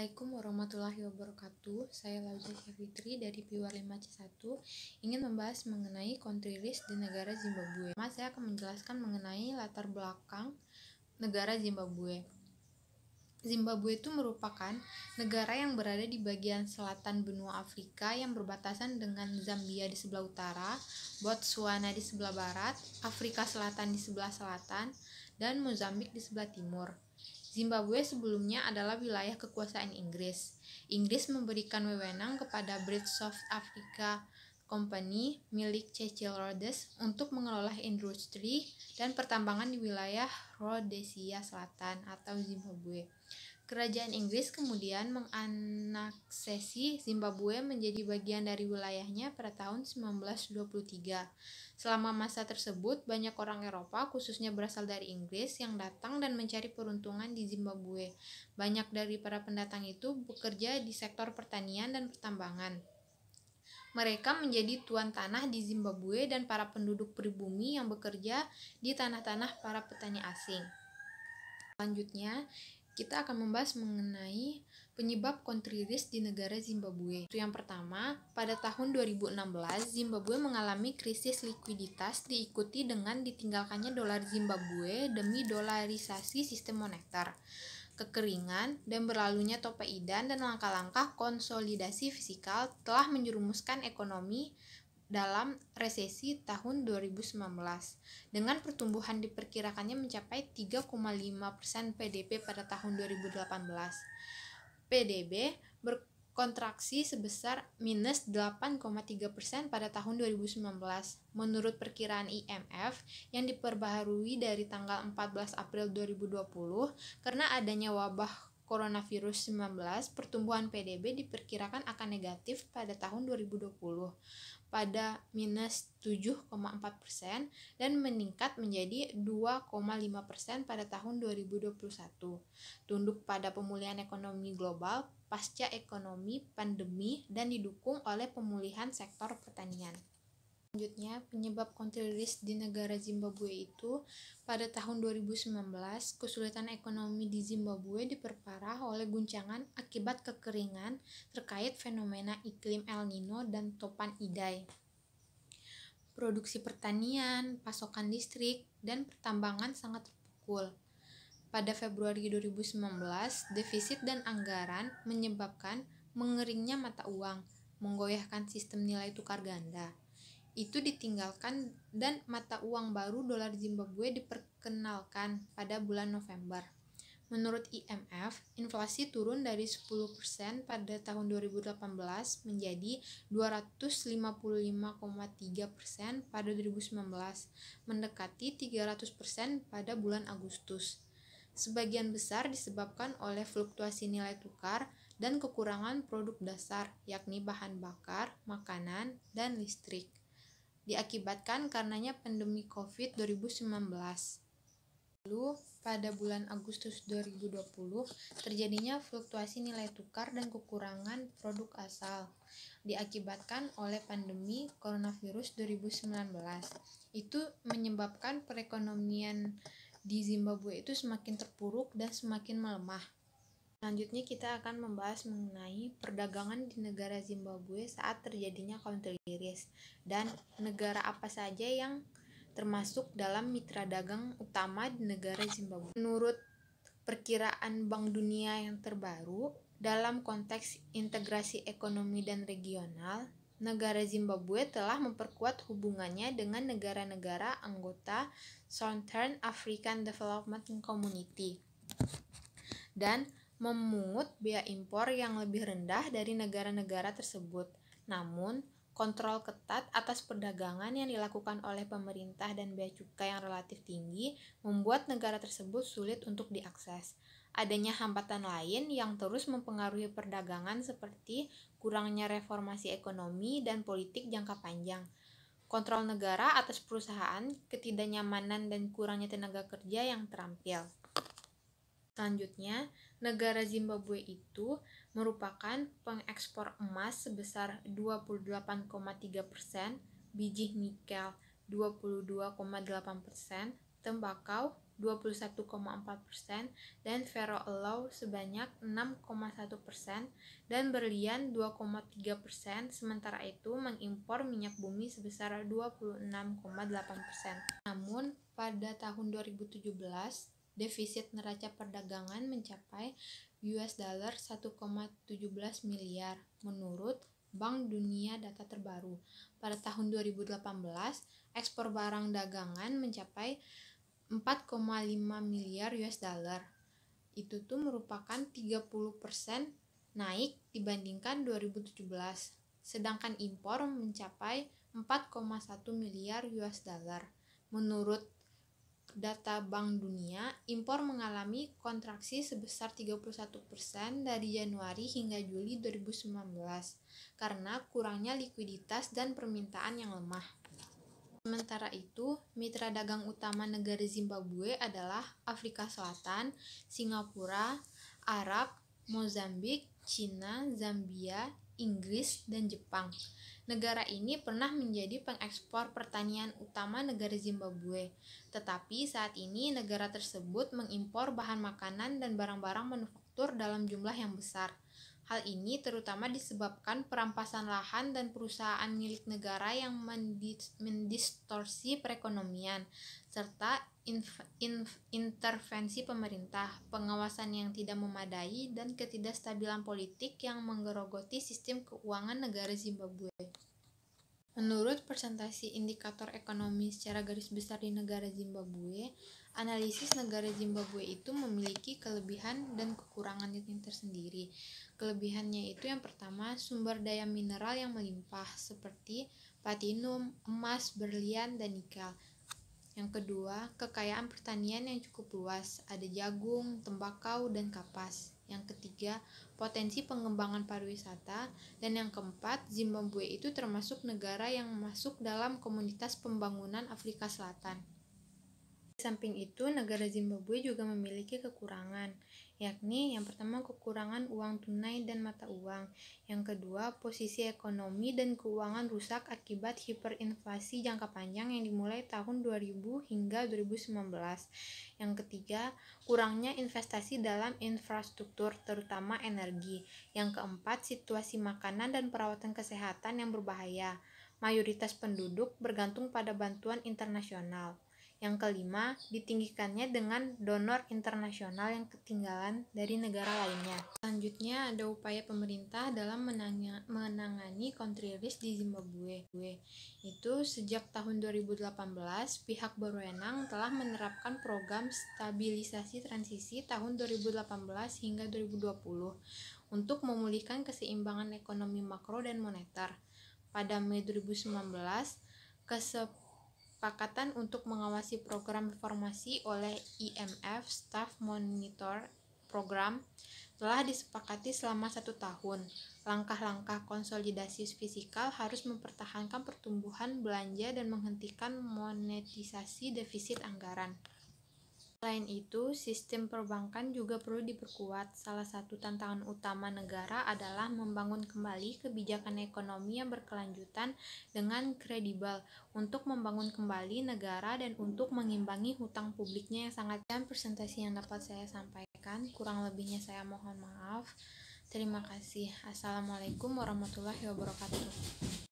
Assalamualaikum warahmatullahi wabarakatuh. Saya Lauza Fitri dari Piwar 5C1 ingin membahas mengenai country risk di negara Zimbabwe. Saya akan menjelaskan mengenai latar belakang negara Zimbabwe. Zimbabwe itu merupakan negara yang berada di bagian selatan benua Afrika yang berbatasan dengan Zambia di sebelah utara, Botswana di sebelah barat, Afrika Selatan di sebelah selatan, dan Mozambik di sebelah timur. Zimbabwe sebelumnya adalah wilayah kekuasaan Inggris. Inggris memberikan wewenang kepada British South Africa Company milik Cecil Rhodes untuk mengelola industri dan pertambangan di wilayah Rhodesia Selatan atau Zimbabwe. Kerajaan Inggris kemudian menganeksasi Zimbabwe menjadi bagian dari wilayahnya pada tahun 1923. Selama masa tersebut, banyak orang Eropa, khususnya berasal dari Inggris, yang datang dan mencari peruntungan di Zimbabwe. Banyak dari para pendatang itu bekerja di sektor pertanian dan pertambangan. Mereka menjadi tuan tanah di Zimbabwe dan para penduduk pribumi yang bekerja di tanah-tanah para petani asing. Selanjutnya, kita akan membahas mengenai penyebab country risk di negara Zimbabwe. Yang pertama, pada tahun 2016, Zimbabwe mengalami krisis likuiditas diikuti dengan ditinggalkannya dolar Zimbabwe demi dolarisasi sistem moneter, kekeringan, dan berlalunya tope idan dan langkah-langkah konsolidasi fiskal telah menjerumuskan ekonomi dalam resesi tahun 2019 dengan pertumbuhan diperkirakannya mencapai 3,5% PDB pada tahun 2018. PDB berkontraksi sebesar minus 8,3% pada tahun 2019 menurut perkiraan IMF yang diperbaharui dari tanggal 14 April 2020. Karena adanya wabah coronavirus 19, pertumbuhan PDB diperkirakan akan negatif pada tahun 2020 pada minus 7,4% dan meningkat menjadi 2,5% pada tahun 2021. Tunduk pada pemulihan ekonomi global pasca ekonomi pandemi dan didukung oleh pemulihan sektor pertanian. Selanjutnya, penyebab country risk di negara Zimbabwe itu pada tahun 2019, kesulitan ekonomi di Zimbabwe diperparah oleh guncangan akibat kekeringan terkait fenomena iklim El Nino dan topan idai. Produksi pertanian, pasokan listrik, dan pertambangan sangat terpukul. Pada Februari 2019, defisit dan anggaran menyebabkan mengeringnya mata uang, menggoyahkan sistem nilai tukar ganda. Itu ditinggalkan dan mata uang baru dolar Zimbabwe diperkenalkan pada bulan November. Menurut IMF, inflasi turun dari 10% pada tahun 2018 menjadi 255,3% pada 2019, mendekati 300% pada bulan Agustus. Sebagian besar disebabkan oleh fluktuasi nilai tukar dan kekurangan produk dasar, yakni bahan bakar, makanan, dan listrik. Diakibatkan karenanya pandemi COVID 2019. Lalu, pada bulan Agustus 2020, terjadinya fluktuasi nilai tukar dan kekurangan produk asal, diakibatkan oleh pandemi coronavirus 2019. Itu menyebabkan perekonomian di Zimbabwe itu semakin terpuruk dan semakin melemah. Selanjutnya kita akan membahas mengenai perdagangan di negara Zimbabwe saat terjadinya country risk dan negara apa saja yang termasuk dalam mitra dagang utama di negara Zimbabwe. Menurut perkiraan Bank Dunia yang terbaru, dalam konteks integrasi ekonomi dan regional, negara Zimbabwe telah memperkuat hubungannya dengan negara-negara anggota Southern African Development Community dan memungut bea impor yang lebih rendah dari negara-negara tersebut. Namun, kontrol ketat atas perdagangan yang dilakukan oleh pemerintah dan bea cukai yang relatif tinggi membuat negara tersebut sulit untuk diakses. Adanya hambatan lain yang terus mempengaruhi perdagangan seperti kurangnya reformasi ekonomi dan politik jangka panjang, kontrol negara atas perusahaan, ketidaknyamanan dan kurangnya tenaga kerja yang terampil. Selanjutnya, negara Zimbabwe itu merupakan pengekspor emas sebesar 28,3%, biji nikel 22,8%, tembakau 21,4%, dan ferroalloy sebanyak 6,1%, dan berlian 2,3%, sementara itu mengimpor minyak bumi sebesar 26,8%. Namun, pada tahun 2017, defisit neraca perdagangan mencapai US dollar 1,17 miliar menurut Bank Dunia data terbaru. Pada tahun 2018, ekspor barang dagangan mencapai 4,5 miliar US dollar. Itu tuh merupakan 30% naik dibandingkan 2017. Sedangkan impor mencapai 4,1 miliar US dollar. Menurut data Bank Dunia, impor mengalami kontraksi sebesar 31% dari Januari hingga Juli 2019 karena kurangnya likuiditas dan permintaan yang lemah. Sementara itu, mitra dagang utama negara Zimbabwe adalah Afrika Selatan, Singapura, Arab, Mozambik, Cina, Zambia, Inggris, dan Jepang. Negara ini pernah menjadi pengekspor pertanian utama negara Zimbabwe, tetapi saat ini negara tersebut mengimpor bahan makanan dan barang-barang manufaktur dalam jumlah yang besar. Hal ini terutama disebabkan perampasan lahan dan perusahaan milik negara yang mendistorsi perekonomian, serta intervensi pemerintah, pengawasan yang tidak memadai, dan ketidakstabilan politik yang menggerogoti sistem keuangan negara Zimbabwe. Menurut presentasi indikator ekonomi secara garis besar di negara Zimbabwe, analisis negara Zimbabwe itu memiliki kelebihan dan kekurangan yang tersendiri. Kelebihannya itu yang pertama, sumber daya mineral yang melimpah seperti platinum, emas, berlian, dan nikel. Yang kedua, kekayaan pertanian yang cukup luas, ada jagung, tembakau, dan kapas. Yang ketiga, potensi pengembangan pariwisata. Dan yang keempat, Zimbabwe itu termasuk negara yang masuk dalam komunitas pembangunan Afrika Selatan. Di samping itu, negara Zimbabwe juga memiliki kekurangan, yakni yang pertama kekurangan uang tunai dan mata uang. Yang kedua, posisi ekonomi dan keuangan rusak akibat hiperinflasi jangka panjang yang dimulai tahun 2000 hingga 2019. Yang ketiga, kurangnya investasi dalam infrastruktur, terutama energi. Yang keempat, situasi makanan dan perawatan kesehatan yang berbahaya. Mayoritas penduduk bergantung pada bantuan internasional. Yang kelima, ditinggikannya dengan donor internasional yang ketinggalan dari negara lainnya. Selanjutnya, ada upaya pemerintah dalam menangani country risk di Zimbabwe. Itu sejak tahun 2018, pihak berwenang telah menerapkan program stabilisasi transisi tahun 2018 hingga 2020 untuk memulihkan keseimbangan ekonomi makro dan moneter. Pada Mei 2019, kesepakatan untuk mengawasi program reformasi oleh IMF Staff Monitor Program telah disepakati selama 1 tahun. Langkah-langkah konsolidasi fiskal harus mempertahankan pertumbuhan belanja dan menghentikan monetisasi defisit anggaran. Selain itu, sistem perbankan juga perlu diperkuat. Salah satu tantangan utama negara adalah membangun kembali kebijakan ekonomi yang berkelanjutan dengan kredibel untuk membangun kembali negara dan untuk mengimbangi hutang publiknya yang sangat. Dan presentasi yang dapat saya sampaikan, kurang lebihnya saya mohon maaf. Terima kasih. Assalamualaikum warahmatullahi wabarakatuh.